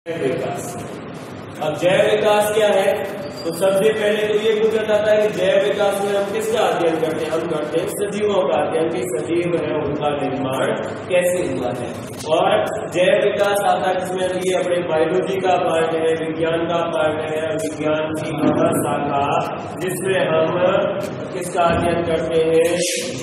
जैव विकास। अब जैव विकास क्या है? तो सबसे पहले तो ये पूछा जाता है कि जैव विकास में हम किसका अध्ययन करते हैं? हम करते हैं सजीवों का अध्ययन, कि सजीव है उनका निर्माण कैसे हुआ है। और जैव विकास आता है जिसमें ये अपने बायोलॉजी का पार्ट है, विज्ञान का पार्ट है, विज्ञान की शाखा जिसमें हम किसका अध्ययन करते हैं?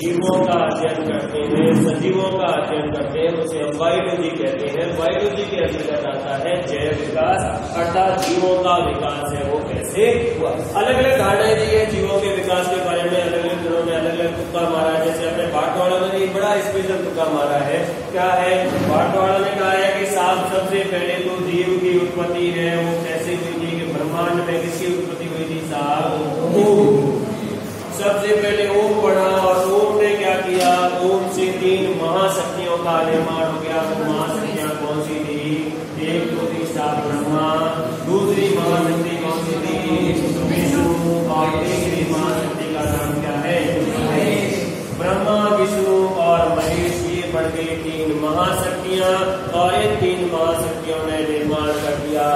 जीवों का अध्ययन करते हैं, सजीवों का अध्ययन करते हैं, उसे हम बायोलॉजी कहते हैं। बायोलॉजी के अंतर्गत आता है जैव विकास, अर्थात जीवों का विकास है वो कैसे हुआ। अलग अलग धारणाएं दी है जीवों के विकास के बारे में, अलग अलग दिनों में अलग अलग तुक्का मारा है। जैसे अपने बाटवाड़ा ने एक बड़ा स्पेशल तुक्का मारा है। क्या है? बाटवाड़ा ने कहा है कि साफ सबसे पहले तो जीव की उत्पत्ति है वो कैसे हुई थी, कि ब्रह्मांड में किसकी उत्पत्ति हुई थी? साहब ओम। सबसे पहले ओम पढ़ा और ओम ने क्या किया? ओम से 3 महाशक्तियों का निर्माण हो गया। तो महाशक्तियां कौन सी थी? एक तो थी साफ ब्रह्मा, दूसरी महाशक्ति कौन सी थी? विष्णु, और तीसरी महाशक्ति का नाम क्या है? ब्रह्मा, विष्णु और महेश, ये बढ़ गई 3 महाशक्तियां। और इन 3 महाशक्तियों ने निर्माण कर दिया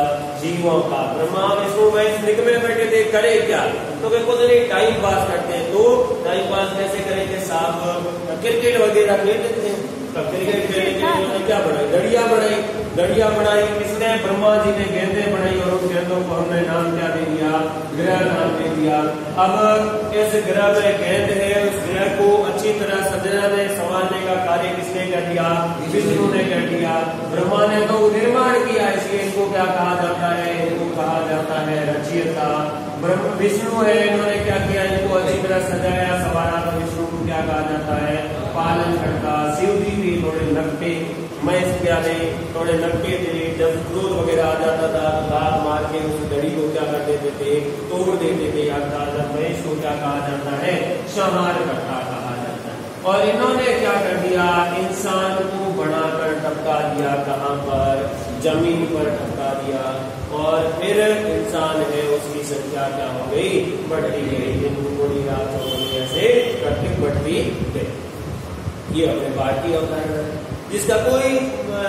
जीवों का। ब्रह्मा विष्णु महेश निक में बैठे थे, करे क्या? तो वे कुछ नहीं टाइम पास करते हैं। तो टाइम पास कैसे करेंगे? साहब क्रिकेट वगैरह खेल लेते हैं। तो क्रिकेट खेलने के लिए क्या बनाई? गड़िया बनाई। गड़िया बनाई किसने? ब्रह्मा जी ने गेंदें बनाई और उन गेंदों को हमने नाम क्या दे दिया? ग्रह नाम दे दिया। अब इस ग्रह में गेंद है, उस ग्रह को अच्छी तरह सजाने संवारने का कार्य किसने कर दिया? विष्णु ने कर दिया। ब्रह्मा ने तो निर्माण किया, इसलिए इनको क्या कहा जाता है? इनको कहा जाता है रचयिता। विष्णु है, इन्होंने क्या किया? इनको अच्छी तरह सजाया संवारा, तो विष्णु को क्या कहा जाता है? पालन करता। शिव जी भी थोड़े नकटे, महेश क्या थे? थोड़े नकटे थे। जब क्रोध वगैरह आ जाता था तो दांत मार के उस दड़ी को क्या कर देते थे? तोड़ देते थे। अर्थात महेश को क्या कहा जाता है? संहार करता कहा जाता है। और इन्होंने क्या कर दिया? इंसान को बनाकर टपका दिया। कहाँ पर? जमीन पर टपका दिया। और फिर इंसान है उसकी संख्या क्या हो गई? बढ़ती गई। दिन थोड़ी रात हो गई, ऐसे करके बढ़ती गई। ये अपने भारतीय अवधारणा है जिसका कोई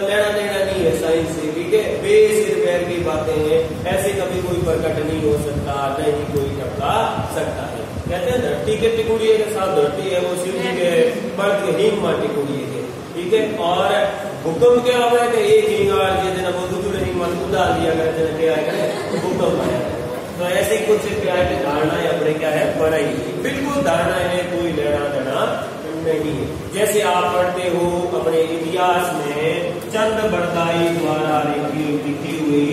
लेना देना नहीं है साइंस से, ठीक है? बेसिर पैर की बातें हैं, ऐसे कभी कोई प्रकट नहीं हो सकता, नहीं कोई टपका सकता है। कहते हैं धरती के टिकुड़िए के साथ धरती है वो शिव जी के बर्द के हिंग मार टिकुड़िए के, ठीक है? और भूकंप क्या हुआ है कि एक हिंग जितना वो दूसरे हिंग मार उतार दिया करते क्या है? भूकंप आया। तो ऐसे कुछ क्या है धारणाएं अपने क्या है बनाई, बिल्कुल धारणाएं है, कोई लेना देना नहीं। जैसे आप पढ़ते हो अपने इतिहास में चंद बरदाई द्वारा लिखी हुई,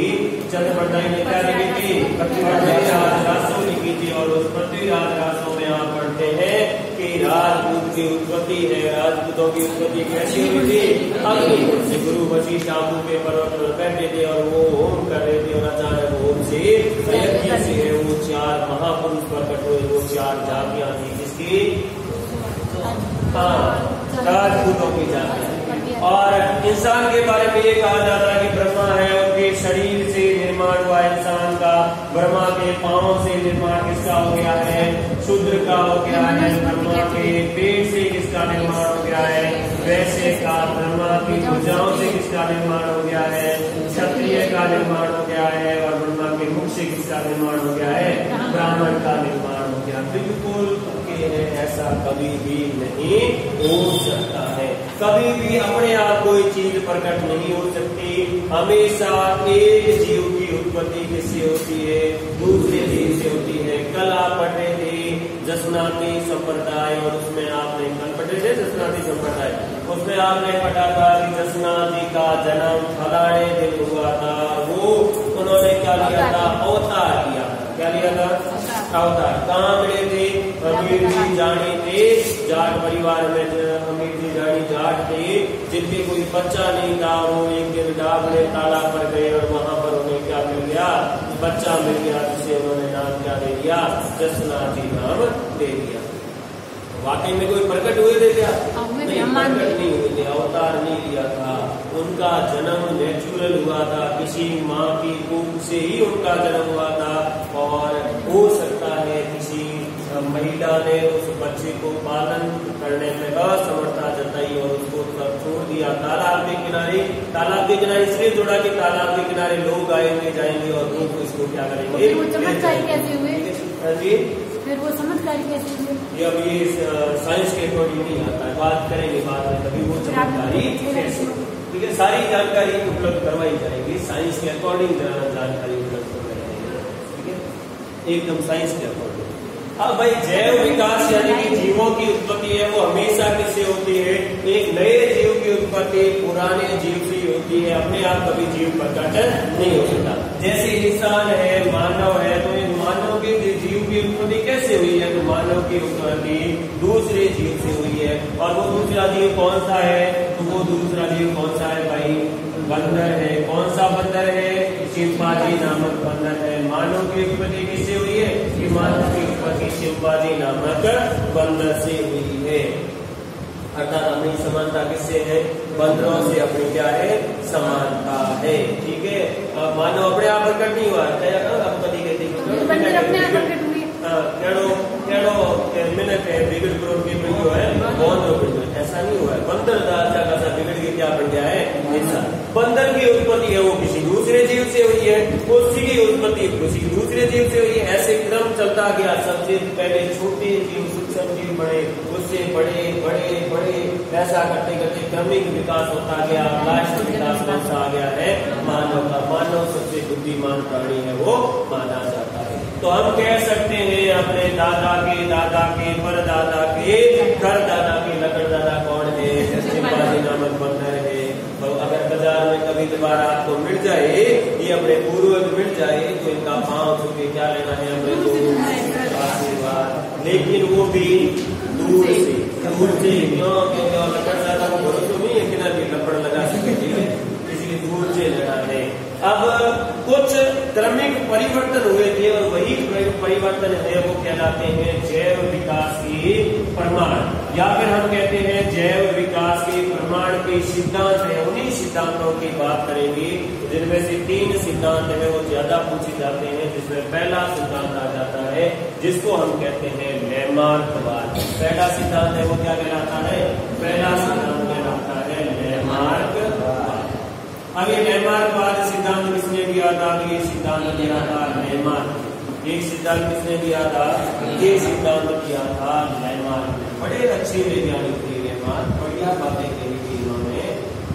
चंद बरदाई ने क्या लिखी थी? पृथ्वीराज रासो लिखी थी। और उस पृथ्वीराज रासो में आप पढ़ते हैं कि राजपूत की उत्पत्ति है। राजपूतों की उत्पत्ति कैसी हुई थी? अग्नि से। गुरु वशिष्ठ आबू के पर्वत पर बैठे थे और वो होम कर रहे थे, और अचानक होम से यज्ञ से है वो 4 महापुरुष प्रकट हुए। वो 4 जातियां थी किसकी? राजपूतों की जाति। और इंसान के बारे में ये कहा जाता है कि ब्रह्मा है, उनके शरीर से निर्माण हुआ इंसान का। ब्रह्मा के पांव से निर्माण किसका हो गया है? शूद्र का हो गया है। ब्रह्मा के पेट से किसका निर्माण हो गया है? वैश्य का। ब्रह्मा की भुजाओं से किसका निर्माण हो गया है? क्षत्रिय का निर्माण हो गया है। और ब्रह्मा के मुख से किसका निर्माण हो गया है? ब्राह्मण का निर्माण हो गया। बिल्कुल ऐसा कभी भी नहीं हो सकता है। कभी भी अपने आप कोई चीज प्रकट नहीं हो सकती। हमेशा एक जीव की उत्पत्ति किससे होती है? दूसरे जीव से होती है। कल आप पढ़ रहे थे जसनाती संप्रदाय, और उसमें आपने कल पढ़े थे जसनाती संप्रदाय, उसमें आपने पढ़ा था कि जसनाती का जन्म फलाने दिन हुआ था। वो उन्होंने क्या लिया था? अवतार लिया। क्या लिया था? अवतार। कहाँ मिले थे? अमीर जी जानी थे, जाट परिवार में अमीर जी जानी जाट थे, जिनके कोई बच्चा नहीं था। वो एक दिन डाक में तालाब पर गए और वहां पर उन्हें क्या मिल गया? बच्चा मिल गया, जिसे उन्होंने नाम क्या दे दिया? जसनाती नाम दे दिया। वाकई में कोई प्रकट हुए थे क्या? नहीं, प्रकट नहीं हुए थे, अवतार नहीं लिया था। उनका जन्म नेचुरल हुआ था, किसी माँ की कुख से ही उनका जन्म हुआ था। और हो सकता है किसी महिला ने उस बच्चे को पालन करने में असमर्थता जताई और उसको तब छोड़ दिया तालाब के किनारे। तालाब के किनारे इसलिए जोड़ा कि तालाब के किनारे लोग आएंगे जाएंगे और लोग इसको क्या करेंगे। वो चमत्कारी कैसे हुए? फिर वो चमत्कारी कैसे हुए? ये अब ये साइंस के अकॉर्डिंग नहीं आता है, बात करेंगे बाद में कभी वो चमत्कारी कैसे। ठीक है, सारी जानकारी उपलब्ध करवाई जाएगी, साइंस के अकॉर्डिंग जानकारी उपलब्ध करवाई जाएगी। ठीक है, एकदम साइंस के अकॉर्डिंग। अब भाई जैव विकास यानी कि जीवों की उत्पत्ति है वो हमेशा किससे होती है? एक नए जीव की उत्पत्ति पुराने जीव से होती है, अपने आप कभी जीव प्रकट नहीं हो सकता। जैसे इंसान है, मानव है, तो इन मानव के जीव की उत्पत्ति कैसे हुई है? तो मानव की उत्पत्ति दूसरे जीव से हुई है। और वो दूसरा जीव कौन सा है? तो वो दूसरा जीव कौन सा है भाई? बंदर है। कौन सा बंदर है? चिंपांजी नामक बंदर है। मानव की उत्पत्ति किससे हुई है? कि मानव की उत्पत्ति चिंपांजी नामक बंदर से हुई है। अर्थात अपनी समानता किससे है? बंदरों से अपनी क्या है? समानता है। ठीक है, मानव अपने आप प्रकट नहीं हुआ है, अपनी कहते बिगड़ करोड़ के बिगड़ है बहुत ऐसा नहीं हुआ है। बंदर अच्छा खासा बिगड़ के क्या बन गया है? इंसान। बंदर की उत्पत्ति है वो किसी दूसरे जीव से हुई है, उसी की उत्पत्ति किसी दूसरे जीव से हुई है। ऐसे क्रम चलता गया, सबसे पहले छोटे जीव सूक्ष्म जीव बड़े, उससे बड़े बड़े बड़े, ऐसा करते करते क्रमिक विकास होता गया। लास्ट विकास कौन सा आ गया है? मानव का। मानव सबसे बुद्धिमान प्राणी है वो माना जाता है। तो हम कह सकते हैं अपने दादा के परदादा के दादा के लकड़ दादा कौन है? चिंपांजी नामक बंदर है। तो अगर बाजार में कभी दोबारा आपको मिल जाए, ये अपने पूर्वज मिल जाए, तो इनका पांव छू के क्या लेना है? हमने तो आशीर्वाद, लेकिन वो भी दूर से क्यों? क्योंकि लकड़ दादा को बोलो तो नहीं है कि ना भी लकड़ लगा सके, इसलिए दूर से लगा है। अब कुछ क्रमिक परिवर्तन हुए थे और वही परिवर्तन है वो कहलाते हैं जैव विकास की प्रमाण, या फिर हम कहते हैं जैव विकास के प्रमाण के सिद्धांत है। उन्हीं सिद्धांतों की बात करेंगे जिनमें से 3 सिद्धांत है वो ज्यादा पूछे जाते हैं। जिसमें पहला सिद्धांत आ जाता है जिसको हम कहते हैं लैमार्कवाद। पहला सिद्धांत है वो क्या कहलाता है? पहला सिद्धांत कहलाता है लैमार्कवाद। अब ये लैमार्कवाद सिद्धांत किसने दिया था? ये सिद्धांत दिया था लैमार्क। एक सिद्धांत किसने दिया था? ये सिद्धांत दिया था लैमार्क ने। बड़े अच्छे वैज्ञानिक थे लैमार्क, बढ़िया बातें कही थी इन्होंने।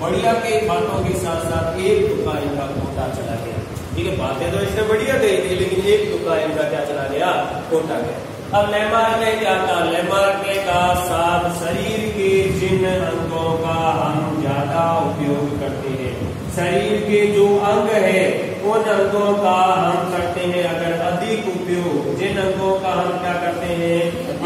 बढ़िया के बातों के साथ साथ एक तुक्का इनका खोटा चला गया। ठीक है, बातें तो इसने बढ़िया कही थी, लेकिन एक तुक्का इनका क्या चला गया? खोटा गया। अब लैमार्क ने क्या कहा? लैमार्क ने कहा साथ शरीर के जिन अंगों का हम ज्यादा उपयोग करते हैं, शरीर के जो अंग है उन अंगों का हम करते हैं अगर अधिक उपयोग, जिन अंगों का हम क्या करते हैं?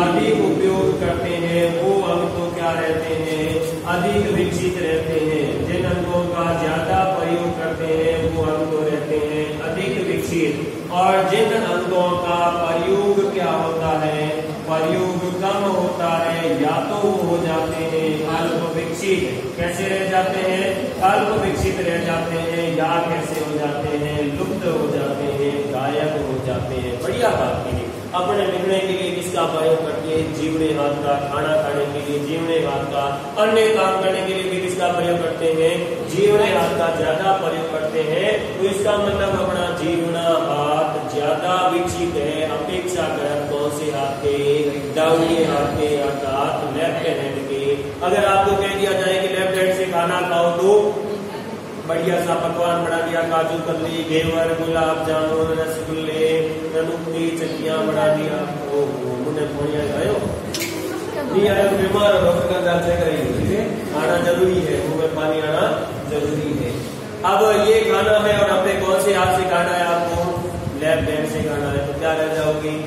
अधिक उपयोग करते हैं, वो अंग तो क्या रहते हैं? अधिक विकसित रहते हैं। जिन अंगों का ज्यादा प्रयोग करते हैं वो अंग तो रहते हैं अधिक विकसित। और जिन अंगों का प्रयोग क्या होता है? प्रयोग कम होता है, या तो वो हो जाते हैं अल्प विकसित। कैसे रह जाते हैं? अल्प विकसित रह जाते हैं, या कैसे हो जाते हैं? लुप्त हो जाते हैं, गायब हो जाते हैं। बढ़िया बात की। अपने लिखने के लिए किसका प्रयोग करते हैं? जीवने हाथ का। खाना खाने के लिए जीवने हाथ का। अन्य काम करने के लिए भी किसका प्रयोग करते हैं? जीवने हाथ का ज्यादा प्रयोग करते हैं। तो इसका मतलब अपना जीवना हाथ ज्यादा विकसित है अपेक्षाकृत कौन से हाथ के? दाहिने हाथ के, अर्थात लेफ्ट हैंड के। अगर आपको कह दिया जाए कि लेफ्ट हैंड से खाना खाओ तो बढ़िया सा पकवान बना दिया, काजू कतली, घेवर, गुलाब जामुन, रसगुल्ले, रनुक्ति, चकियां बना दिया, ओ मुझे फोनिया आयो नहीं आया, बीमार हो डॉक्टर का जांच करेंगे। आना जरूरी है, मुंह में पानी आना जरूरी है। अब ये खाना है और अपने कौन से हाथ से खाना है? आपको लेफ्ट हैंड से खाना है, तो क्या रह जाओगी?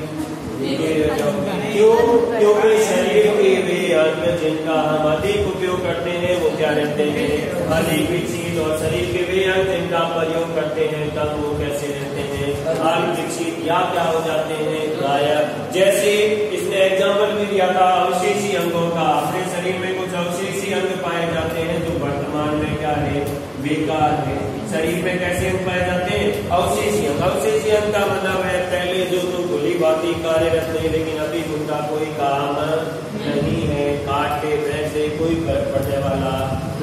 क्यों? क्योंकि शरीर के वे अंग जिनका हम अधिक उपयोग करते हैं वो क्या रहते हैं? अधिक विकसित। और शरीर के वे अंग जिनका प्रयोग करते हैं तब वो कैसे रहते हैं? अल्प विकसित, या क्या हो जाते हैं? गायब। जैसे इसने एग्जाम्पल भी दिया था अवशेषी अंगों का। अपने शरीर में कुछ अवशेषी अंग पाए जाते हैं जो वर्तमान में क्या है? बेकार है। शरीर में कैसे अंग पाए जाते हैं? अवशेषी अंग। अवशेषी अंग का मतलब है पहले जो तो भली भांति अभी कार्यरत नहीं, लेकिन अभी उनका कोई काम नहीं है, काटते वैसे कोई फर्क पड़ने वाला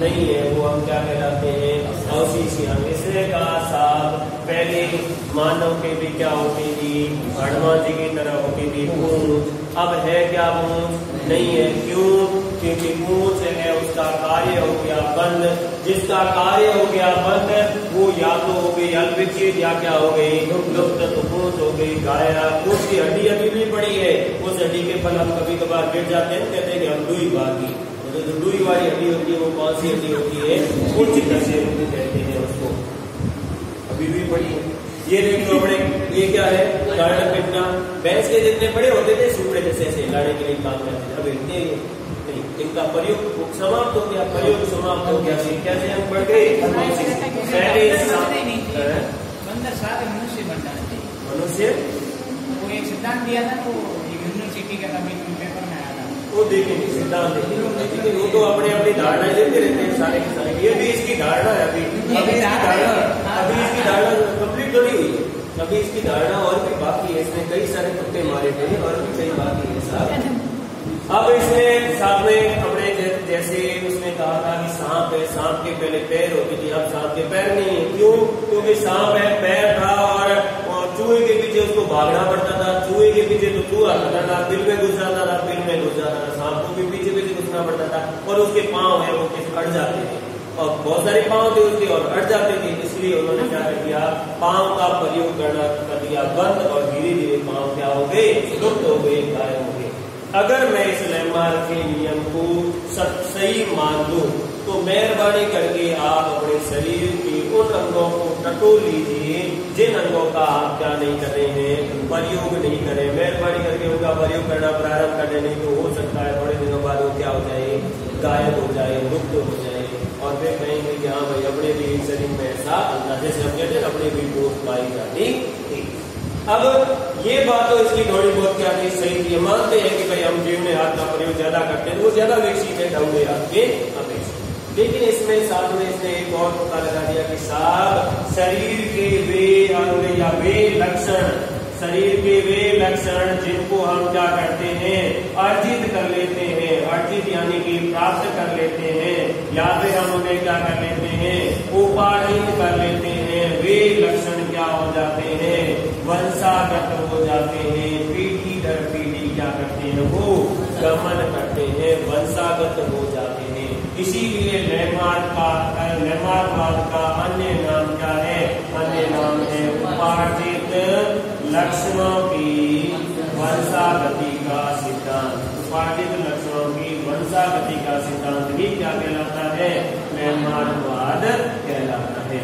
नहीं है, वो हम क्या कहलाते हैं, अवशेषी अंग। इसलिए कहा साहब पहले मानव के भी क्या होती थी, हनुमान जी की तरह होती थी पूंछ, अब है क्या पूंछ नहीं है। क्यों? क्योंकि पूंछ है उसका कार्य हो गया बंद, जिसका कार्य हो गया बंद वो या तो हो गई अल्पविकसित या क्या हो गई लुप्त, तो पूंछ हो गई गायब। पूंछ की हड्डी अभी भी पड़ी है, उस हड्डी के फल हम कभी कभार गिर जाते हैं, कहते हैं कि हम लुई बागी, जो लुई वाली हड्डी होती है वो कौन सी हड्डी होती है, पूंछ जैसे कहते हैं उसको, अभी भी पड़ी है। ये देखो अपने ये क्या है, गाड़ा पिटना, भैंस के जितने बड़े होते थे सुपड़े जैसे ऐसे लाने के लिए काम करते थे, अब इतने नहीं, इनका प्रयोग समाप्त हो गया, प्रयोग समाप्त हो गया। कैसे हम बढ़ गए, पहले बंदर सारे मनुष्य बनना चाहिए। मनुष्य वो एक सिद्धांत दिया था, तो यूनिवर्सिटी का कभी पेपर में आया था, वो देखेंगे सिद्धांत देखेंगे, वो तो अपने अपनी धारणा लेते रहते हैं सारे के सारे। ये भी इसकी धारणा है, अभी इसकी धारणा कंप्लीट तो नहीं हुई है, अभी इसकी धारणा और भी बाकी है, इसमें कई सारे पत्ते मारे गए और भी कई बाकी है साहब। अब इसमें साथ में अपने जैसे उसने कहा था कि सांप है, सांप के पहले पैर होती थी, अब सांप के पैर नहीं है। क्यों? क्योंकि सांप है पैर था और चूहे के पीछे उसको भागना पड़ता था, चूहे के पीछे तो चूहा आता था, बिल में घुस जाता था, बिल में घुस जाता था, सांप को भी पीछे पीछे घुसना पड़ता था, और उसके पाँव है वो अट जाते थे, और बहुत सारे पाँव थे उसके और अट जाते थे, इसलिए उन्होंने क्या कर दिया, पाँव का प्रयोग करना कर दिया बंद, और धीरे धीरे पाँव क्या हो गए, लुप्त हो गए, गायब हो गए। अगर मैं इस लैमार्क के नियम को सही मान लूं, तो मेहरबानी करके आप अपने शरीर के उन अंगों को टटोल लीजिए जिन अंगों का आप क्या नहीं कर रहे हैं, प्रयोग नहीं करें। मेहरबानी करके उनका प्रयोग करना प्रारंभ कर दें, नहीं तो हो सकता है थोड़े दिनों बाद वो क्या हो जाए, गायब हो जाए, लुप्त हो जाए, और फिर कहेंगे कि हाँ भाई अपने भी शरीर में ऐसा अंदाजे से हम कहते हैं अपने भी पोस्ट पाई जाती थी। अब ये बात तो इसकी थोड़ी बहुत क्या थी, सही थी, मानते हैं कि भाई हम जीव में हाथ का प्रयोग ज्यादा करते हैं, वो ज्यादा विकसित है ढंगे हाथ के अपेक्षा। लेकिन इसमें साथ में इसने एक और पता लगा दिया कि साहब शरीर के वे अंग या वे लक्षण, शरीर के वे लक्षण जिनको हम क्या करते हैं, अर्जित कर लेते हैं, अर्जित यानी कि प्राप्त कर लेते हैं, या फिर हम उन्हें क्या कर लेते हैं, उपार्जित कर लेते हैं, वे लक्षण क्या हो जाते हैं, वंशागत हो जाते हैं, पीढ़ी दर पीढ़ी क्या करते हैं, वो गमन करते हैं, वंशागत हो जाते हैं। इसीलिए लैमार्कवाद का अन्य नाम क्या है, अन्य नाम है उपार्जित लक्षणों की वंशागति का सिद्धांत। उपार्जित लक्षणों की वंशागति का सिद्धांत ही क्या कहलाता है, लैमार्कवाद कहलाता है।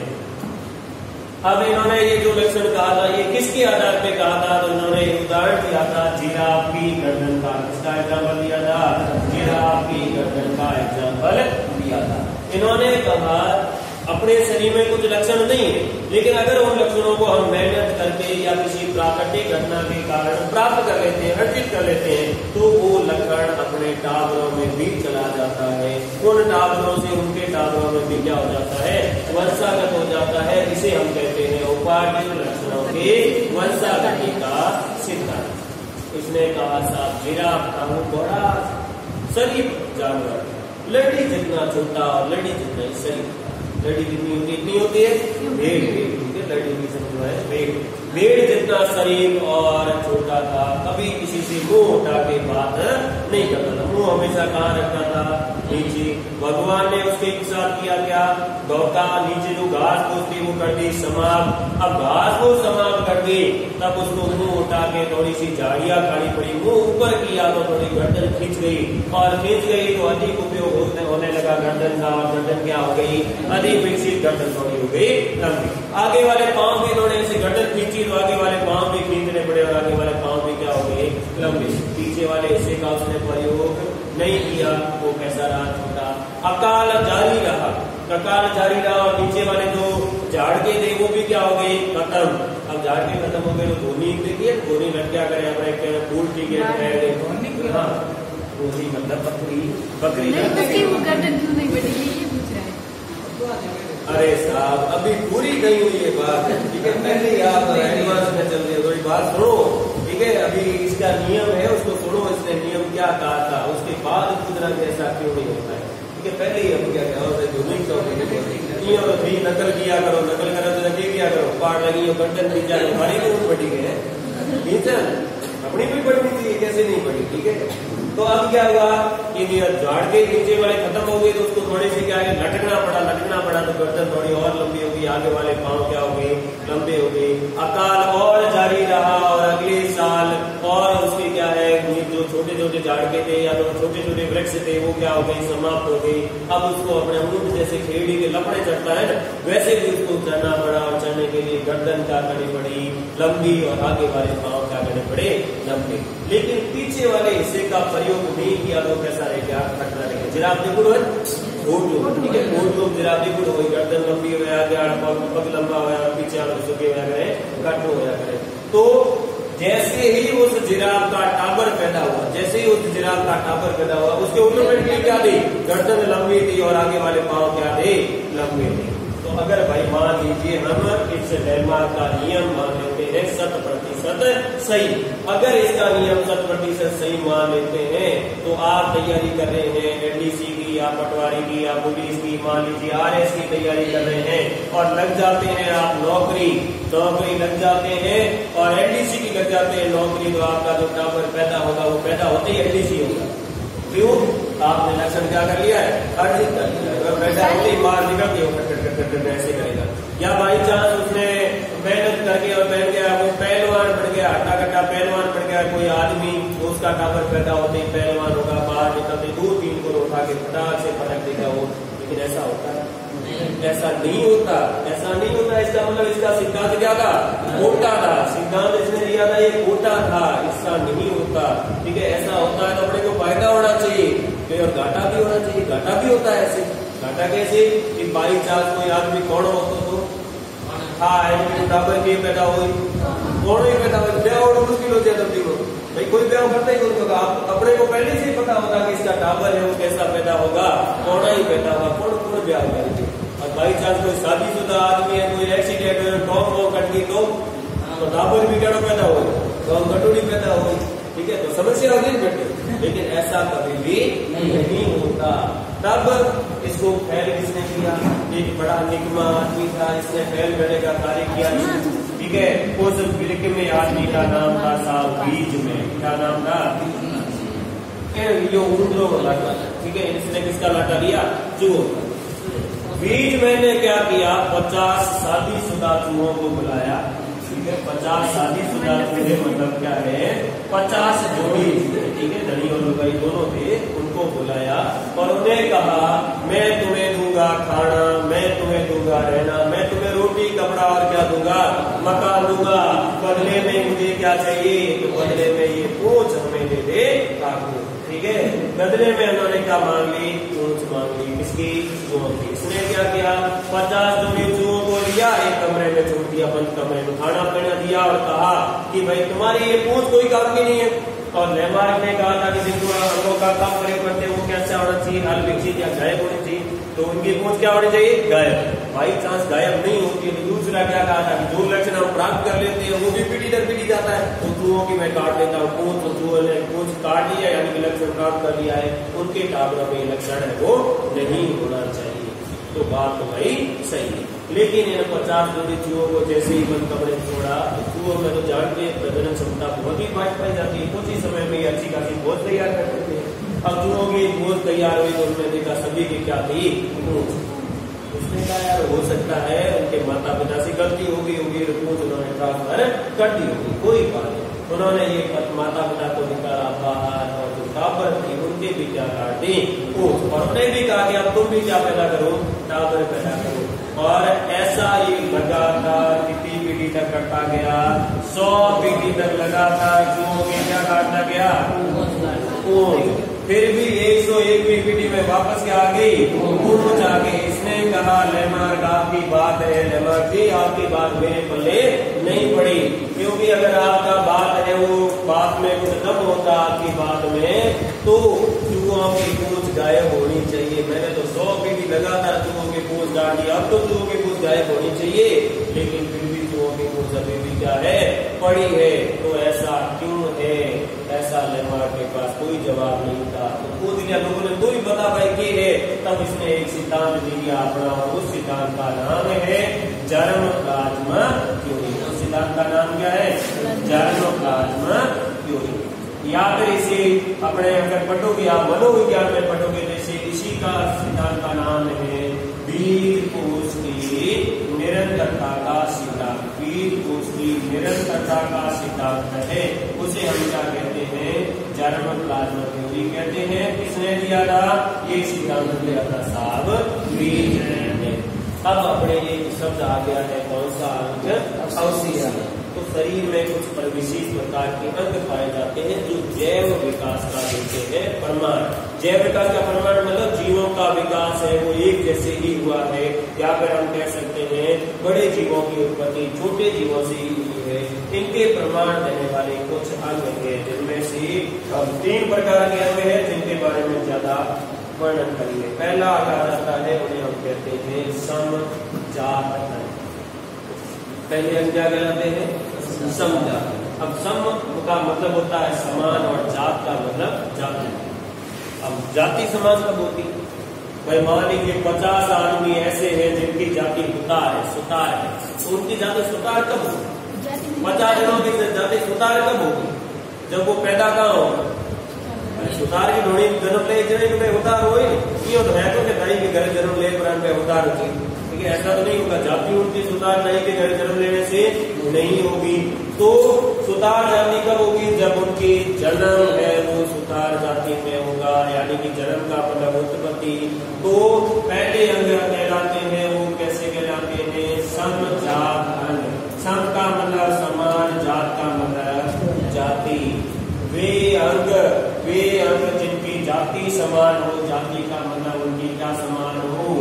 अब इन्होंने ये जो लक्षण कहा था, ये किसके आधार पे कहा था, तो इन्होंने उदाहरण दिया था जिराफ की गर्दन का। किसका एग्जाम्पल दिया था, जिराफ की गर्दन का एग्जाम्पल दिया था। इन्होंने कहा अपने शरीर में कुछ लक्षण नहीं है, लेकिन अगर उन लक्षणों को हम मेहनत करके या किसी प्राकृतिक घटना के कारण प्राप्त कर लेते हैं, अर्जित कर लेते हैं, तो वो लक्षण अपने टावरों में भी चला जाता है, उन टावरों से उनके टावरों में भी क्या हो जाता है, वंशागत हो जाता है। इसे हम कहते हैं उपार्जित लक्षणों के वंशागति का सिद्धांत। इसने कहा साहब जिराफ का वो बड़ा शरीर जानवर, लड़ी जितना छोटा और लड़ी जितना शरीर, लड़ी जितनी होती इतनी होती है, भेड़ लड़ी की समझो है, भेड़ जितना शरीर और छोटा था, कभी किसी से मुंह उठा के बात नहीं करता था, मुंह हमेशा कहाँ रखता था, नीचे। भगवान ने उसके साथ किया क्या, धोखा, नीचे जो घास फूस थी वो कर दी समाप्त। अब घास फूस समाप्त कर दी, तब उसको मुंह उठा के थोड़ी सी झाड़ियां खानी पड़ी, मुंह ऊपर किया तो थोड़ी गर्दन खींच गई, और खींच गई तो अधिक उपयोग होने लगा गर्दन का, और गर्दन क्या हो गई, अधिक विकसित गर्दन थोड़ी हो गई लंबी। आगे वाले पांव भी इन्होंने ऐसे गर्दन खींची तो आगे वाले पांव भी खींचने पड़े, और आगे वाले पांव भी क्या हो गए, लंबे। पीछे वाले हिस्से का उसने प्रयोग नहीं किया, वो कैसा रहा, छोटा। अकाल जारी रहा, अकाल जारी रहा, और नीचे वाले जो झाड़ के थे वो भी क्या हो गए, खत्म। अब झाड़ के खत्म हो गए तो धोनी देखिए, धोनी लग क्या करे, अपने फूल ठीक है, हाँ धोनी मतलब बकरी, बकरी वो गर्दन क्यों नहीं बढ़ी, ये पूछ रहा है। अरे साहब अभी पूरी नहीं हुई ये बात, ठीक है, पहले आप एडवांस में चल रही है, थोड़ी बात सुनो। ठीक है, अभी इसका नियम है, उसको सुनो, इसने नियम क्या कहा था, उसके बाद पूछना कि ऐसा क्यों नहीं होता है। ठीक है, पहले ही हम क्या नकल किया करो, नकल करो तो नकल किया करो, पाठ लगी हो कंटेंट मिल जाए, हमारी भी पढ़ी गई है, अपनी भी पढ़नी चाहिए, कैसे नहीं पढ़ी। ठीक है, तो अब क्या हुआ कि झाड़ के नीचे वाले खत्म हो गए, तो उसको थोड़ी सी क्या है लटकना पड़ा, तो गर्दन थोड़ी और लंबी होगी, आगे वाले पांव क्या हो गए, लंबे हो गए। अकाल और जारी रहा और अगले साल और उसके क्या है, जो छोटे छोटे झाड़के थे या तो छोटे छोटे वृक्ष थे वो क्या हो गए, समाप्त हो गए। अब उसको अपने ऊंट जैसे खेड़ी के लपड़े चढ़ता है ना, वैसे भी उसको चढ़ना पड़ा, और चढ़ने के लिए गर्दन क्या करनी पड़ी, लंबी, और आगे वाले पांव क्या करने पड़े, लंबे। लेकिन पीछे वाले हिस्से का प्रयोग नहीं किया तो कैसा रह गया, कटना रहेगा। जिराफ देखो ठीक है, कोट जिराफ देखो हो, गर्दन लंबी हो गया, पग लंबा हो गया, पीछे वाले झुके हुआ करे, कट हो गया करे। तो जैसे ही उस जिराफ का टाबर पैदा हुआ, उसके ऑटोमेटिकली क्या थी, गर्दन लंबी थी और आगे वाले पांव क्या थे, लंबे थे। तो अगर भाई मान लीजिए हम इस लेमा का नियम मान लेते हैं 100% सही, अगर इसका नियम 100% सही मान लेते हैं, तो आप तैयारी कर रहे हैं एलडीसी की या पटवारी की या पुलिस की, मान लीजिए आरएस की तैयारी कर रहे हैं, और लग जाते हैं आप नौकरी लग जाते हैं, और एलडीसी की लग जाते हैं नौकरी, तो आपका जो टावर पैदा होगा वो पैदा होते ही एलडीसी होगा। क्यों? आपने लक्षण क्या कर लिया है, अर्जित कर लिया है। अगर पैदा होते ही बाहर निकल के ऐसे करेगा, या बाई चांस उसने मेहनत करके और बन गया, वो पहलवान बन गया, हट्टा कट्टा पहलवान बन गया कोई आदमी, उसका टावर पैदा होते ही पहलवान होगा, बाहर निकलते 2-3 को उठा के फटाक से पटक देगा वो। लेकिन ऐसा होता है? ऐसा नहीं होता। इसका मतलब इसका सिद्धांत क्या था, खोटा था। सिद्धांत इसने दिया था ये खोटा था, इसका नहीं होता। ठीक है, ऐसा होता है तो अपने को फायदा होना चाहिए और घाटा भी होना चाहिए। घाटा भी होता है ऐसे, घाटा कैसे कि बाई चांस कोई आदमी कौन हो तो टावर के पैदा हो, कौन ही पैदा हो, ब्याह और मुश्किल हो जाए तब भाई, कोई ब्याह करता ही नहीं होगा। अपने को पहले से पता होता कि इसका टावर है वो कैसा पैदा होगा, कौन ही पैदा होगा, कौन ब्याह करेंगे। और बाई चांस कोई शादीशुदा आदमी है, कोई एक्सीडेंट है, टॉप वो कट गई तो टावर भी क्या पैदा हो, तो कटोरी पैदा हो। ठीक है, तो समस्या हो गई बेटे। लेकिन ऐसा कभी भी नहीं होता। तब इसको फैल किसने किया, एक बड़ा निकमा आदमी था, इसने फैल करने का कार्य किया। ठीक है, उस विलिक में आदमी का नाम था साहब बीज में, क्या नाम था, ये ऊंटों का लाटा। ठीक है, इसने किसका लाटा लिया, चूहों का। बीज मैंने क्या किया, 50 शादीशुदा चूहों को बुलाया। ठीक है, 50 शादीशुदा चूहे मतलब क्या है, 50 जोड़ी। ठीक है, धनी और लुगाई दोनों थे, उनको बुलाया और उन्हें कहा मैं तुम्हें दूंगा खाना, मैं तुम्हें दूंगा रहना, मैं तुम्हें रोटी कपड़ा और क्या दूंगा, मकान दूंगा। बदले में मुझे क्या चाहिए, तो बदले में ये पूंछ हमें दे दे काकू। ठीक है, बदले में उन्होंने क्या मांग ली, पूंछ मांग ली, किसकी, चूहों की। इसने क्या किया, 50 जोड़ी चूहों को लिया, एक कमरे में छोड़ दिया, बंद कमरे में, खाना पीना दिया और कहा कि भाई तुम्हारी ये पूंछ कोई काम की नहीं है। और लेमार्क ने कहा था कि जिनको अंगों का काम प्रयोग करते हैं वो कैसा होना चाहिए, हल विकसित या गायब होनी चाहिए, तो उनकी पूंछ क्या होनी चाहिए, गायब। बाई चांस गायब नहीं होती है। दूसरा क्या कहा था कि जो लक्षण हम प्राप्त कर लेते हैं वो भी पीढ़ी दर पीढ़ी जाता है, तो चूहों की मैं काट लेता हूँ पूंछ, तो चूहों ने पूंछ काट लिया यानी कि लक्षण प्राप्त कर लिया है, उनके टावरों में लक्षण है वो नहीं होना चाहिए। तो बात तो भाई सही है। लेकिन इन 50 जोड़ी चूहों को जैसे ही बंद कमरे छोड़ा, चूहों में तो जानते प्रजनन क्षमता बहुत ही पाई जाती है, कुछ ही समय में अच्छी खासी भोज तैयार कर देते हैं। अब चूहों की भोज तैयार हुई तो उन्होंने देखा सभी की क्या थी, पूंछ। उसने कहा यार हो सकता है उनके माता पिता से गलती होगी, पूंछ उन्होंने ट्रांसफर कर दी होगी, कोई बात नहीं। उन्होंने ये माता पिता को निकाला बाहर और जो टावर थी उनके भी क्या काटी, पूंछ। और उन्हें भी कहा कि अब तुम भी क्या पैदा करो, टावर पैदा करो। और ऐसा ही लगातार कितनी पीढ़ी तक करता गया, 100 पीढ़ी तक लगातार चूहों के क्या काटता गया, पूंछ। फिर भी 101वीं पीढ़ी में वापस क्या आ गई, पूंछ आ गई। इसने कहा लेमार्क आपकी बात है, लेमार्क जी आपकी बात मेरे पल्ले नहीं पड़ी, क्योंकि अगर आपका बात है वो बात में कुछ दम होता आपकी बात में, तो चूहों की पूंछ गायब होनी चाहिए। मैंने तो 100 पीढ़ी लगातार चूहों की पूंछ डाल दी, अब तो चूहों की पूंछ गायब होनी चाहिए, लेकिन फिर भी चूहों की पूंछ अभी भी क्या है, पड़ी है तो ऐसा क्यों है, ऐसा लेमार्क के पास कोई जवाब नहीं था। तो पूछ लिया लोगों ने, तो ही बता भाई के है। तब इसने एक सिद्धांत दिया अपना, उस सिद्धांत का नाम है जर्म प्लाज्मा थ्योरी। उस सिद्धांत का नाम क्या है? Germ plasma theory. या फिर इसे अपने अगर पढ़ोगे आप मनोविज्ञान में पढ़ोगे, जैसे इसी का सिद्धांत का नाम है बीज कोश की निरंतरता का सिद्धांत। बीज कोश की निरंतरता का सिद्धांत है, उसे हम क्या कहते हैं? जर्म प्लाज्मा थ्योरी कहते हैं। किसने दिया था ये सिद्धांत? दिया था साहब बीज ने। अब अपने एक शब्द आ गया है, कौन सा अंग? अवशिष्ट। तो शरीर में कुछ विशेष प्रकार के अंग पाए जाते हैं जो जैव विकास का देते हैं प्रमाण। जैव विकास का प्रमाण मतलब जीवों का विकास है वो एक जैसे ही हुआ है, या फिर हम कह सकते हैं बड़े जीवों की उत्पत्ति छोटे जीवों से ही हुई है। इनके प्रमाण देने वाले कुछ अंग है, जिनमें से 3 प्रकार के अंग है जिनके बारे में ज्यादा वर्णन करेंगे। पहला आ जाता है, उन्हें हम कहते हैं समजात अंग। पहले अंग क्या कहलाते हैं? समजात। अब सम का मतलब होता है समान और जात का मतलब जाति। अब जाति समान कब होती? भाई मान लीजिए 50 आदमी ऐसे हैं जिनकी जाति सुतार है, तो उनकी जाति सुतार कब होगी? 50 जनों की जाति सुतार कब होगी? जब वो पैदा कहाँ होगा? सुतार की ढोड़ी जन्म ले जने में उतार हो ये तो है तो भाई के घर जन्म ले प्राण में उतार होती, लेकिन ऐसा तो नहीं होगा। जाति उनकी सुतार नहीं के घर जन्म लेने से नहीं होगी। तो सुतार जाति कब होगी? जब उनकी जन्म है वो सुतार जाति में होगा, यानी कि जन्म का मतलब उत्पत्ति। तो पहले अंग कहलाते हैं वो कैसे कहलाते हैं? समजात अंग। सम का मतलब समान, जात का मतलब जाति। वे अंग जिनकी जाति समान हो, जाति का मतलब उनकी क्या समान हो?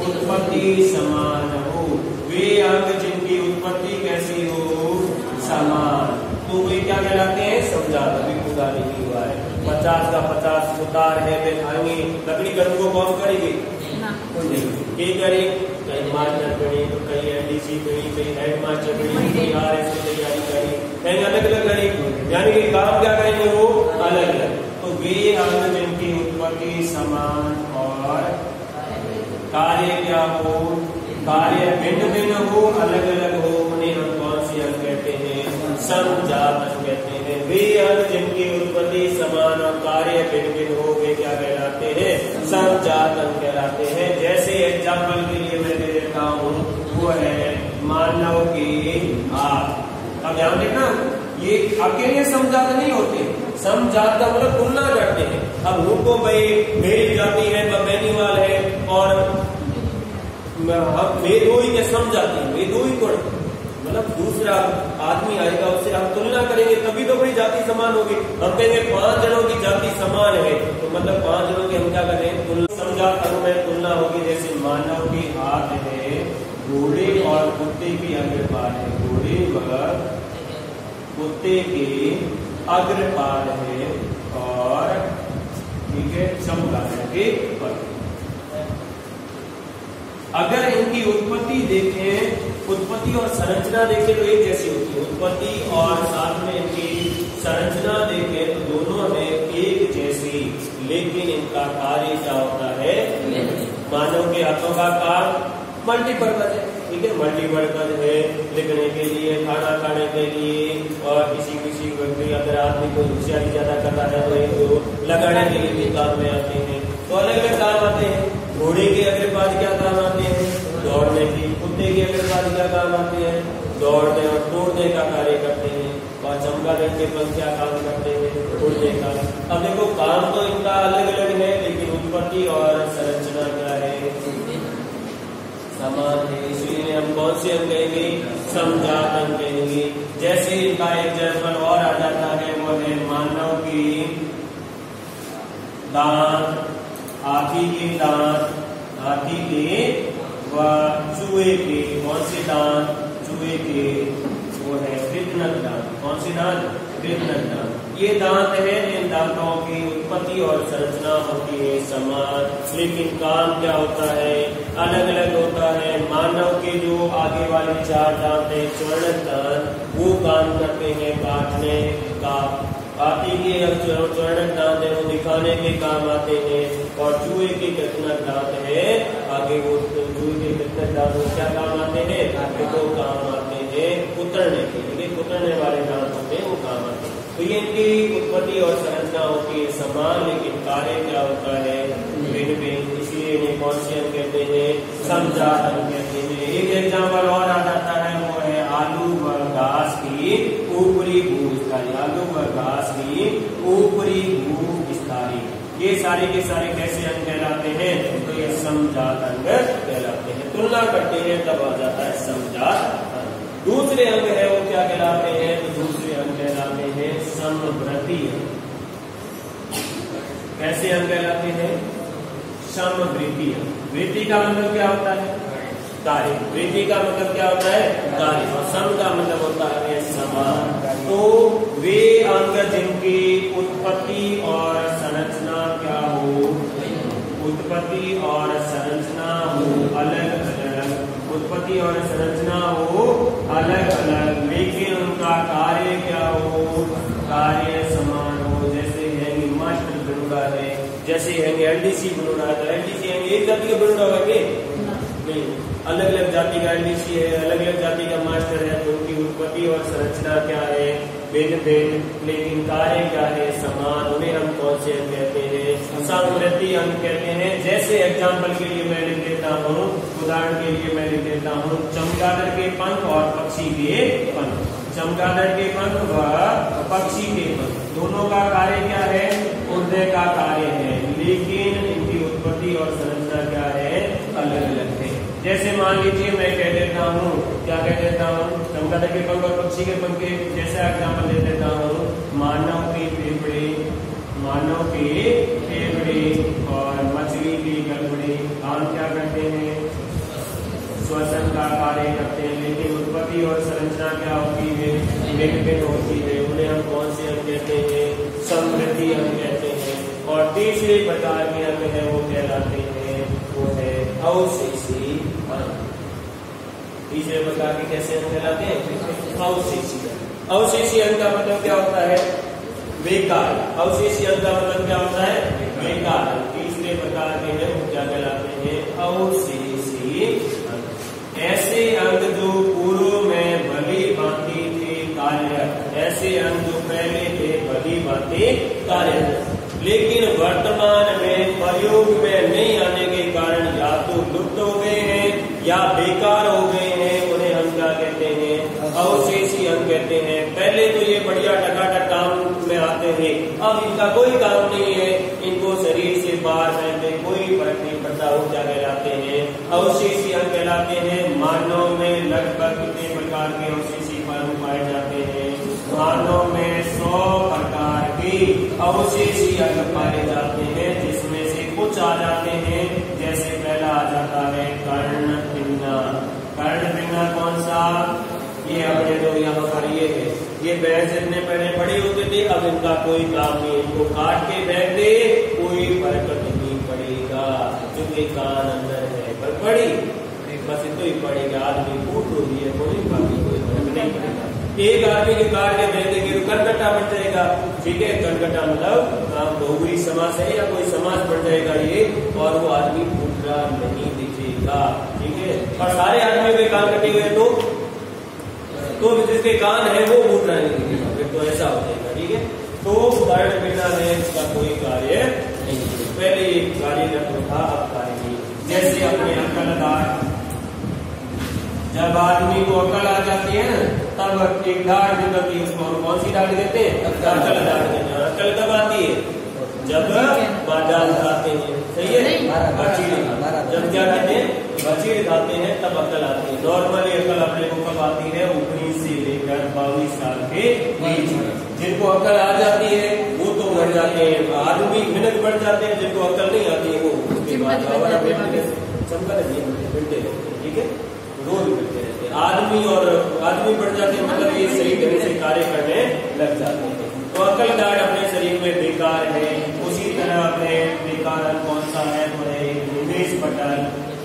उत्पत्ति समान हो। वे अंग जिनकी उत्पत्ति कैसी हो? समान। तो वे क्या कहलाते हैं? समजात। अभी पूरा नहीं हुआ है। 50 का 50 सुतार है, वे खाएंगे लकड़ी कर्म को कौन करेगी? ये करे कहीं मास्टर बनी, तो कहीं एनडीसी बनी, कहीं हेड मास्टर बनी, कहीं आरएस की तैयारी करी, कहीं अलग अलग करेगी, यानी कि काम क्या करेंगे वो अलग अलग। तो वे अंग जिनकी उत्पत्ति समान और कार्य क्या हो? कार्य भिन्न भिन्न हो, अलग अलग हो, उन्हें हम कौन सी अंग कहते हैं? समजात अंग कहते हैं। वे अंग जिनकी उत्पत्ति समान और कार्य भिन्न भिन्न हो, वे क्या कहलाते हैं? समजात अंग कहलाते हैं। जैसे एग्जाम्पल के लिए मैं दे देता हूँ, वो है मानव की आंख। अब ध्यान देखना, ये अकेले समजात नहीं होते। समजात का मतलब तुलना करते हैं। अब उनको भाई मेरी जाति है, बेनीवाल है और वे दो ही के समझाते हैं, वे दो ही को मतलब दूसरा आदमी आएगा उससे हम तुलना करेंगे तभी तो बड़ी जाति समान होगी। हम कहेंगे 5 जनों की जाति समान है, तो मतलब 5 जनों की हम क्या करें? समजात अंग में तुलना होगी। जैसे मानव की हाथ है, घोड़े और कुत्ते की अग्रपाद है। घोड़े व कुत्ते के अग्रपाद है और ठीक है समगात के पर। अगर इनकी उत्पत्ति देखें, उत्पत्ति और संरचना देखें तो एक जैसी होती है। उत्पत्ति और साथ में इनकी संरचना देखें तो दोनों है एक जैसी, लेकिन इनका कार्य क्या होता है? मानव के हाथों का कार्य मल्टीपर्पज है, ठीक है, मल्टीपर्पज है। लिखने के लिए, खाना खाने के लिए, और किसी व्यक्ति अगर आदमी को होशियारी ज्यादा करता है तो लगाने के लिए भी काम में आते हैं। तो अलग अलग काम आते हैं। घोड़े के अग्रपाद क्या काम आते हैं? दौड़ने की। कुत्ते के अग्रपाद क्या काम आते हैं? दौड़ने और तोड़ने का कार्य करते हैं। और चमगादड़ के पंख क्या काम करते हैं? उड़ने का। अब देखो काम तो इनका अलग अलग है, लेकिन उत्पत्ति और संरचना क्या है? समान है। इसलिए हम कौन से अंग कहेंगे? समजात अंग कहेंगे। जैसे इनका एग्जाम्पल और आ जाता है, वो है मानव की दांत, हाथी के दांत, हाथी के व चूहे के। कौन से दांत? चूहे के, वो है कृतनक दांत। कौन से दांत? कृतनक दांत। ये दांत है, इन दांतों की उत्पत्ति और संरचना होती है समान, लेकिन काम क्या होता है? अलग अलग होता है। मानव के जो आगे वाले 4 दांत है चौड़क दांत वो काम करते हैं काटने का। हाथी के चौड़क दांत है वो दिखाने के काम आते हैं। और चूहे के कृतनक दांत है आगे वो चूहे के कृतनक दांत वो क्या काम आते हैं तो काम आते हैं कुतरने के लिए। कुतरने वाले दांत होते हैं वो काम आते हैं। तो ये इनकी उत्पत्ति और संरचना होती है समान, लेकिन कार्य क्या होता है भिन्न भिन्न। इसलिए इन्हें कौन से अंग कहते हैं समजात अंग कहते हैं। एक एग्जाम्पल और आ जाता है वो है आलू व घास की ऊपरी भू विस्तारी। आलू व घास की ऊपरी भू विस्तारी ये सारे के सारे कैसे अंग कहलाते हैं तो ये समजात अंग कहलाते हैं। तुलना करते हैं तब आ जाता है समजात। दूसरे अंग है वो क्या कहलाते हैं तो दूसरे अंग कहलाते हैं समवृत्ति अंग। कैसे अंग कहलाते हैं समवृत्ति अंग। वृत्ति का मतलब क्या होता है कार्य। वृत्ति का मतलब क्या होता है कार्य और सम का मतलब होता है समान। तो वे अंग जिनकी उत्पत्ति और संरचना क्या हो उत्पत्ति और संरचना हो अलग अलग उत्पत्ति और संरचना हो अलग अलग लेकिन उनका कार्य क्या हो कार्य समान हो। जैसे है मास्टर बनुड़ा है जैसे है एलडीसी बनुड़ा है तो एलडीसी है एक जाति का बनुड़ा होगा कि नहीं अलग अलग जाति का एलडीसी है अलग अलग जाति का मास्टर है तो उनकी उत्पत्ति और संरचना क्या है भिन्न भिन्न लेकिन कार्य क्या है समान। उन्हें हम कौन से अंग कहते हैं समवृत्ति अंग कहते हैं। जैसे एग्जाम्पल के लिए मैं लिख देता हूँ उदाहरण के लिए मैं लिख देता हूँ चमगादड़ के पंख और पक्षी के पंख। चमगादड़ के पंख व पक्षी के पंख दोनों का कार्य क्या है उड़ने का कार्य है लेकिन इनकी उत्पत्ति और संरचना क्या है अलग अलग है। जैसे मान लीजिए मैं कह देता हूँ क्या कह देता हूँ चमगादड़ के पंख और पक्षी के पंख के जैसा एग्जाम्पल दे देता हूँ मानव के फेफड़े और मछली की गलबड़े काम क्या करते हैं श्वसन का कार्य करते हैं लेकिन उत्पत्ति और संरचना क्या होती है भिन्न भिन्न होती है। उन्हें हम कौन से अंग कहते हैं समवृत्ति अंग कहते हैं। और तीसरे प्रकार के अंग है वो कहलाते हैं वो है अवशेषी अंग। तीसरे प्रकार के कैसे अंग कहलाते हैं अवशेषी अंग। अवशेषी अंग का मतलब क्या होता है बेकार। अवशेषी अंग का मतलब क्या होता है बेकार। तीसरे प्रकार के हैं वो क्या कहलाते हैं अवशेषी अंग। ऐसे अंग जो पूर्व में भली भांति थे कार्य ऐसे अंग जो पहले थे भली भांति कार्य लेकिन वर्तमान में प्रयोग में नहीं आने के कारण या तो लुप्त हो गए हैं या बेकार हो गए हैं। उन्हें हम क्या कहते हैं अवशेषी अंग कहते हैं। पहले तो ये बढ़िया टकाटक काम में आते हैं अब इनका कोई काम नहीं है इनको शरीर से बाहर रहते कोई फर्क नहीं पड़ता वो क्या कहलाते हैं अवशेषी अंग कहलाते हैं। मानव में लगभग कितने प्रकार के अवशेषी अंग पाए जाते हैं मानव में 100 प्रकार के अवशेषी अंग पाए जाते हैं जिसमें से कुछ आ जाते हैं जैसे पहला आ जाता है कर्ण पिंगा। कर्ण पिंगा कौन सा ये अपने जो यहाँ पर ये है ये भैंस इतने पहले बड़े होते थे अब इनका कोई काम नहीं इनको काट के फेंक दे कोई फर्क नहीं पड़ेगा क्योंकि कान अंदर है पर पड़ी बस इतना ही पड़ेगा। आदमी फूट हो रही है कोई बाकी कोई फर्क नहीं पड़ेगा। एक आदमी के काट के फेंक देंगे तो कनकट्टा बन जाएगा ठीक है। कनकट्टा मतलब बहुबरी समास है या कोई समास बन जाएगा ये और वो आदमी फूट रहा नहीं दिखेगा ठीक है। और सारे आदमी के कान कटे हुए तो जिसके कान है वो फूट रहा नहीं दिखेगा फिर तो ऐसा हो जाएगा ठीक है। तो कर्ण बिना है इसका कोई कार्य नहीं पहले ये कार्य करता था अब कार्य नहीं। जैसे अपने अक्लदार जब आदमी को अकल आ जाती है ना तब एक दाढ़ निकलती है उसको हम कौन सी दाढ़ देते हैं अकल दाढ़ देते हैं। अकल कब आती है जब बाजार खाते हैं सही है बचीड़ जब क्या कहते हैं बचीड़ खाते हैं तब अकल आती है। नॉर्मली अकल अपने को कब आती है 19 से लेकर 22 साल के बीच। जिनको अकल आ जाती है वो तो बढ़ जाते हैं आदमी मिनट बढ़ जाते हैं जिनको अकल नहीं आती है वो उसके बाद चमका मिलते ठीक है रोज मिलते रहते हैं। आदमी बढ़ जाते हैं मतलब ये सही ढंग से कार्य करने लग जाते हैं। तो अकल दाढ़ अपने शरीर में बेकार है। उसी तरह अपने बेकार कौन सा है तो है निमेश पटल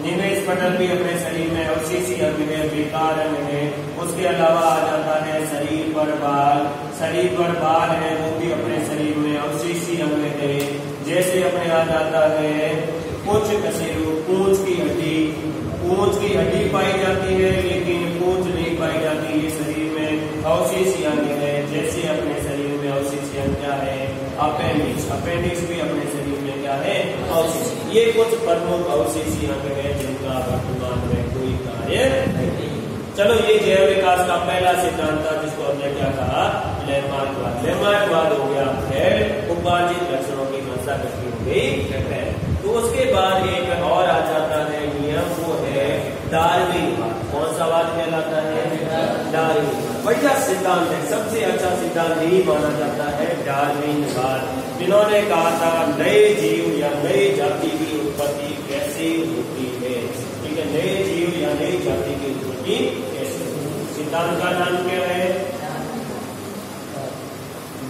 निवेश पटल भी अपने शरीर में अवशेषी अंग है, बेकार अंग है। उसके अलावा आ जाता है शरीर पर बाल है, वो भी अपने शरीर में अवशेषी अंग है। जैसे अपने आ जाता है पुच्छ कशेरु, पूंछ की हड्डी पाई जाती है, लेकिन पूंछ नहीं पाई जाती, ये शरीर में अवशेषी अंग है। जैसे अपने शरीर में अवशेषी अंग क्या है, अपेंडिक्स भी अपने शरीर में क्या है, अवशेषी। ये कुछ प्रमुख अवशेषी अंग है जिनका वर्तमान में कोई कार्य नहीं। चलो, ये जैव विकास का पहला सिद्धांत था, जिसको हमने क्या कहा, लेमार्कवाद हो गया है, उपार्जित लक्षणों की मंशा कटी हो गई है। तो उसके बाद एक और आ जाता है नियम, वो है डार्विनवाद। कौन सा वाद कहलाता है, डार्विनवाद। बढ़िया सिद्धांत है, सबसे अच्छा सिद्धांत यही माना जाता है डार्विनवाद। जिन्होंने कहा था नए जीव या नई जाति की उत्पत्ति कैसे होती है, ठीक है, नए जीव या नई जाति की उत्पत्ति कैसे होती है। सिद्धांत का नाम क्या है,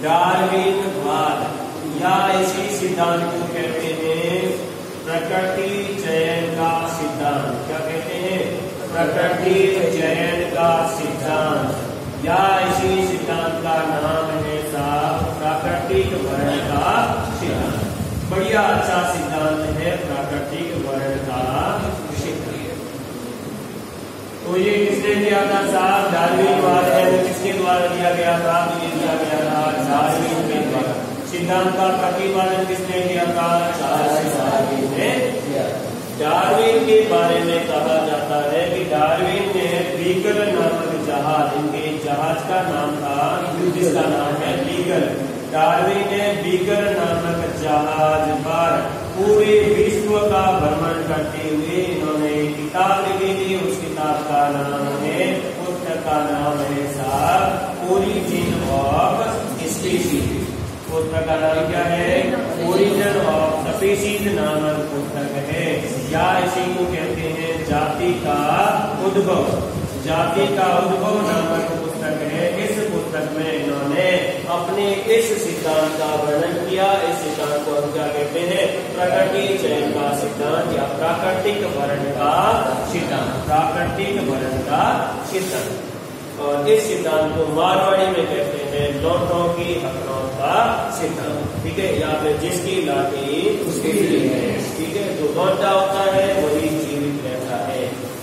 डार्विनवाद, या इसी सिद्धांत को कहते हैं प्रकृति चयन का सिद्धांत। क्या कहते हैं, प्रकृति चयन का सिद्धांत, या इसी सिद्धांत का नाम है प्राकृतिक वर्ण का सिद्धांत। बढ़िया अच्छा सिद्धांत है प्राकृतिक वर्ण का सिद्धांत। तो ये किसने दिया था साहब, डार्विनवाद है, वो किसके द्वारा दिया गया था, ये दिया गया था डार्विन के द्वारा। सिद्धांत का प्रतिपादन किसने किया था, चार्ल्स डार्विन ने। डार्विन के बारे में कहा जाता है कि डार्विन ने बीगल नामक जहाज, इनके जहाज का नाम था, जिसका नाम है बीगल। डार्विन ने बीगल नामक जहाज पर पूरे विश्व का भ्रमण करते हुए इन्होंने एक किताब लिखी थी। उस किताब का नाम है, पुस्तक का नाम है साहब ओरिजिन ऑफ स्पीशीज। पुस्तक का नाम क्या है, ओरिजिन ऑफ स्पीशीज नामक पुस्तक है, या इसी को कहते हैं जाति का उद्भव। जाति का उद्भव नामक पुस्तक है। इस पुस्तक में इन्होंने अपने इस सिद्धांत का वर्णन किया। इस सिद्धांत को हम क्या कहते हैं, प्रकृति चयन का सिद्धांत या प्राकृतिक वर्ण का सिद्धांत, प्राकृतिक वर्ण का सिद्धांत। और इस सिद्धांत को मारवाड़ी में कहते हैं लौटों की हकड़ों का सिद्धांत, ठीक है, या फिर जिसकी लाठी उसकी है, ठीक है, जो लौटा होता है वही जीवित रहता है।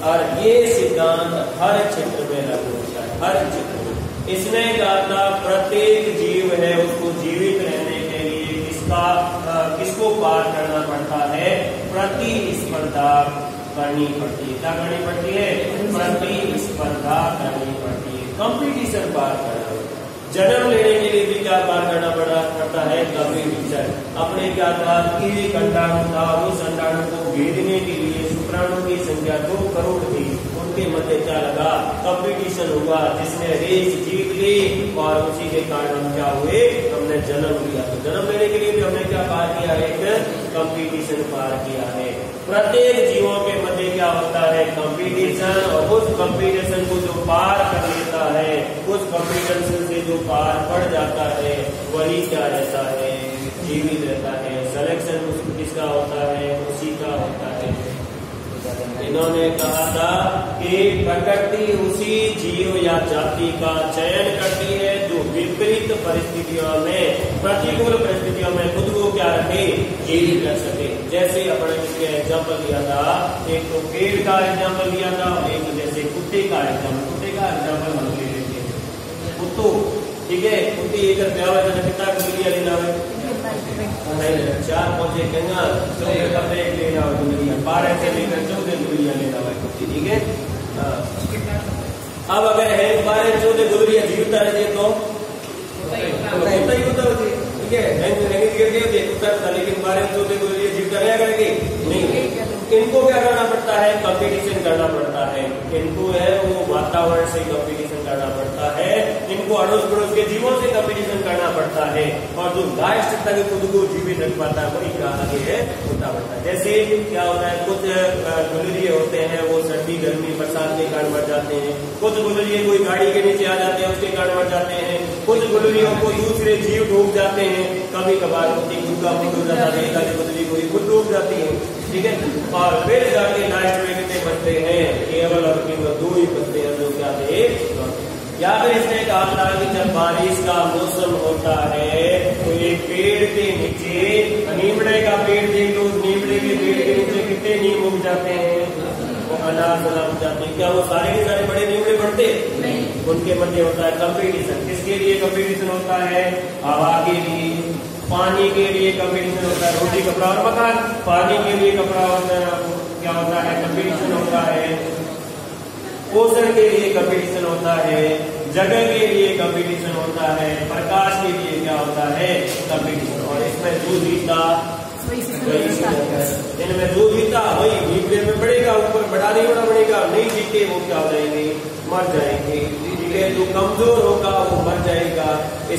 और ये सिद्धांत हर क्षेत्र में लागू होता है, हर क्षेत्र में। इसने कहा था प्रत्येक जीव है, उसको जीवित रहने के लिए किसको पार करना पड़ता है, प्रतिस्पर्धा करनी पड़ती है। क्या करनी पड़ती है, प्रतिस्पर्धा करनी पड़ती है, कंपटीशन पार करना। जन्म लेने के लिए भी क्या पार करना पड़ता है, कंपटीशन। अपने क्या था, एक अंडाणु था, उस अंडाणु को भेदने के लिए शुक्राणु की संख्या 2 करोड़ थी। उनके मध्य क्या लगा, कंपटीशन हुआ, जिसने रेस जीत ली और उसी के कारण हम क्या हुए, हमने जन्म लिया। तो जन्म लेने के लिए भी हमने क्या पार किया, एक कंपटीशन पार किया है। प्रत्येक जीवों के मध्य क्या होता है, कंपटीशन। और उस कंपटीशन को जो पार कर लेता है, उस कंपटीशन से जो पार पड़ जाता है, वही क्या रहता है, जीवित रहता है। सिलेक्शन किसका होता है, उसी का होता है। इन्होंने कहा था कि प्रकृति उसी जीव या जाति का चयन करती है जो विपरीत परिस्थितियों में, प्रतिकूल परिस्थितियों में खुद को क्या रखे, जीवित रख सके। जैसे अपने इसके एग्जाम्पल लिया था, एक तो पेड़ का एग्जाम्पल लिया था, एक जैसे कुत्ते का एग्जाम्पल हम ले लेते हैं। कुत्तो, ठीक है, कुत्ती एक ब्याह कितना गुलिया लेना है, 4 पौधे कहना, 14 कपड़े लेना हो, गुलिया 12 से लेकर 14 गुलिया लेना है कुत्ती, ठीक है। अब अगर है 12-14 गुलिया जीवता रहती है तो होता ही होता होती, ठीक है, लेकिन 12-14 गुलिया जीवता रहा करेंगे नहीं। इनको क्या करना पड़ता है, कंपटीशन करना पड़ता है। इनको है वो वातावरण से कंपटीशन करना पड़ता है, इनको अड़ोस पड़ोस के जीवों से कंपटीशन करना पड़ता है। और जो लास्ट तक खुद को जीवित रख पाता है वही क्या आगे है होता पड़ता है। जैसे क्या होता है, कुछ गुलरिये होते हैं वो सर्दी गर्मी बरसात के कारण मर जाते हैं, कुछ गुलरिये कोई गाड़ी के नीचे आ जाते हैं उसके कारण मर जाते हैं, कुछ गुठलियों को दूसरे जीव डूब जाते हैं, कभी कभार होती गुटका फूट हो जाता है, गुठली कोई खुद डूब जाती है, ठीक है। और फिर जाके लास्ट में कितने बचते हैं, केवल और केवल 2 ही बचते हैं जो क्या थे। या फिर इसने कहा था कि जब बारिश का मौसम होता है तो एक पेड़ के नीचे, नीमड़े का पेड़ देख लो, नीमड़े के पेड़ के नीचे कितने नीम उग जाते हैं, वो अनाज उग जाते हैं। क्या वो सारे के सारे बड़े नीमड़े बढ़ते नहीं, उनके मध्य होता है कंपटीशन। किसके लिए कंपटीशन होता है, हवा के लिए, पानी के लिए कंपटीशन होता है, रोटी कपड़ा और मकान। पानी के लिए कपड़ा होता है, क्या होता है, कंपटीशन होता है। पोषण के लिए कंपटीशन होता है, जगह के लिए कंपटीशन होता है, प्रकाश के लिए क्या होता है, कंपटीशन। और इसमें जो जीता इनमें जो जीता वही वीक में बढ़ेगा, ऊपर बढ़ा नहीं होना पड़ेगा। नहीं जीते वो क्या हो जाएंगे, मर जाएंगे, ठीक है। जो कमजोर होगा वो मर जाएगा।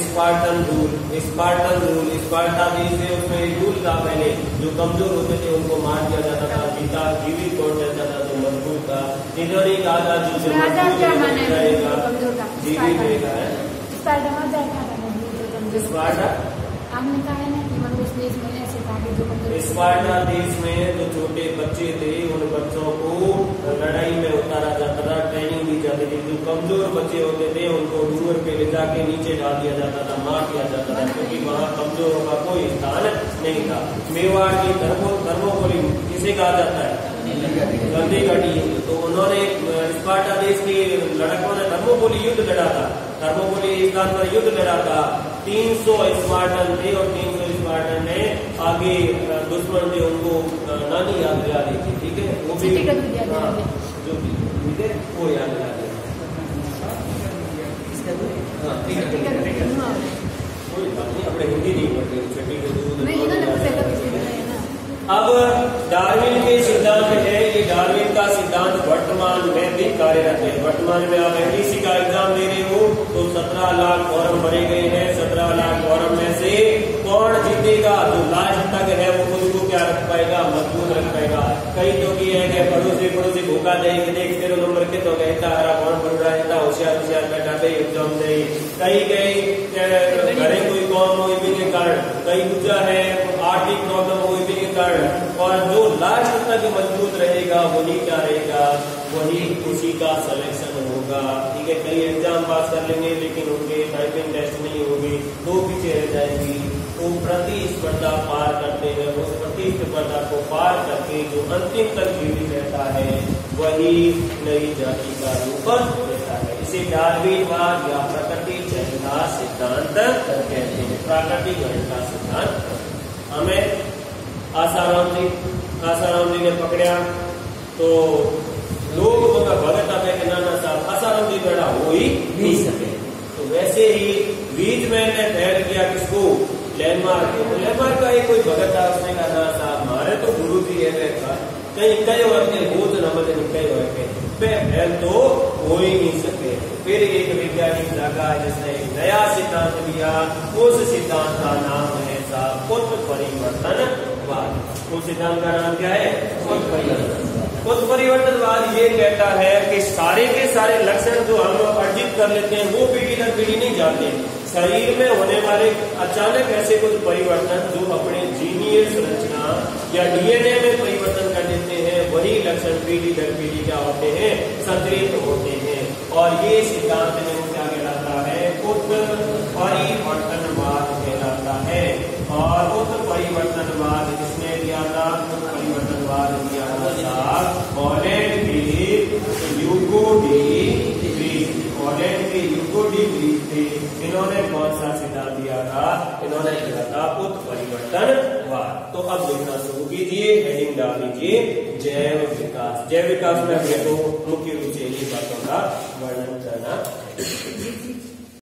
Spartan rule, Spartan rule, Sparta देश है, उसमें एक रूल था पहले, जो कमजोर होते थे उनको मार दिया जाता था, जीता जीवित छोड़ दिया जाता था, जो मजबूत था इन्होंने कहा था जो जीवित रहेगा जीवित रहेगा। स्पार्टा आपने कहा है ना कि मतलब उस देश में ऐसे था कि जो स्पार्टा देश में जो छोटे बच्चे थे उन बच्चों को लड़ाई में उतारा जाता था, ट्रेनिंग दी जाती थी। जो कमजोर बच्चे होते थे उनको डूंगर पे ले जाके नीचे डाल दिया जाता था, मार दिया जाता था, क्योंकि वहाँ कमजोरों का कोई स्थान नहीं था। मेवाड़ की थर्मोपोली किसे कहा जाता है, गंदी घाटी। तो उन्होंने स्पार्टा देश के लड़कों ने थर्मोपोली युद्ध लड़ा था, थर्मोपोली स्थान पर युद्ध लड़ा था। 300 स्पार्टन थे और 300 स्पार्टन ने आगे दुश्मन थे उनको नानी याद दिला दी थी, ठीक है। वो भी जो भी ठीक है वो याद दिला दी। कोई बात नहीं, अपने हिंदी नहीं पढ़ते, छठी के दूध। अब डार्विन के सिद्धांत है, ये डार्विन का सिद्धांत वर्तमान में भी कार्यरत है। वर्तमान में आप एमडीसी का एग्जाम दे रहे हो तो 17 लाख फॉर्म भरे गए हैं। 17 लाख फॉर्म में से कौन जीतेगा, जो लास्ट तक है वो खुद को क्या रख पाएगा, मजबूत रख पाएगा। कई तो की है पड़ोसी धोखा देख देख तेरे नंबर के तो कहता हरा कौन बढ़ रहा है, होशियार बैठा दे एग्जाम दे। कई घरे कोई कौन हो के कारण, कई दूसरा है आर्थिक प्रॉब्लम हो के कारण। और जो लास्ट तक मजबूत रहेगा वही क्या रहेगा, वही उसी का सिलेक्शन होगा, ठीक है। कई एग्जाम पास कर लेंगे लेकिन उनके टाइपिंग टेस्ट नहीं होगी, तो पीछे रह जाएंगी। तो प्रतिस्पर्धा पार करते हैं, उस प्रतिस्पर्धा को पार करके जो अंतिम तक जीवित रहता है वही नई जाति का रूप लेता है। इसे डार्विनवाद या प्रकृति चयन का सिद्धांत कहते हैं। प्राकृतिक चयन का सिद्धांत हमें आसाराम जी ने पकड़ा तो लोग भगत आते कि नाना साहब आसाराम जी बड़ा हो ही नहीं सके। तो वैसे ही बीच में ने तैयार किया किसको, लैंडमार्क। तो लैंडमार्क का एक कोई भगत था, उसने कहा ना साहब हमारे तो गुरु जी है कहीं कई वर्ग वो तो नमक कई वर्ग तो हो ही नहीं सके। फिर एक वैज्ञानिक लगा जिसने एक नया सिद्धांत दिया, उस सिद्धांत का नाम है साहब उत्परिवर्तनवाद। उस सिद्धांत का नाम क्या है, उत्परिवर्तनवाद। उत्परिवर्तनवाद ये कहता है कि सारे के सारे लक्षण जो हम लोग अर्जित कर लेते हैं वो पीढ़ी दर पीढ़ी नहीं जाते। शरीर में होने वाले अचानक ऐसे कुछ परिवर्तन जो अपने जीनीय संरचना या डीएनए में परिवर्तन कर देते हैं, वही लक्षण पीढ़ी दर पीढ़ी क्या होते हैं, संतरित होते हैं। और ये सिद्धांत में क्या कहलाता है, उत्परिवर्तनवाद कहलाता है। और उत्परिवर्तनवाद किसने दिया था, उत्परिवर्तनवाद दिया था हॉलैंड के ह्यूगो डी व्रीज थे। इन्होंने कौन सा सिद्धांत दिया था, इन्होंने दिया था उत्परिवर्तनवाद। तो अब देखना शुरू कीजिए, हेडिंग डाल लीजिए जैव विकास। जैव विकास में तो मुख्य रूप से इन्हीं बातों का वर्णन करना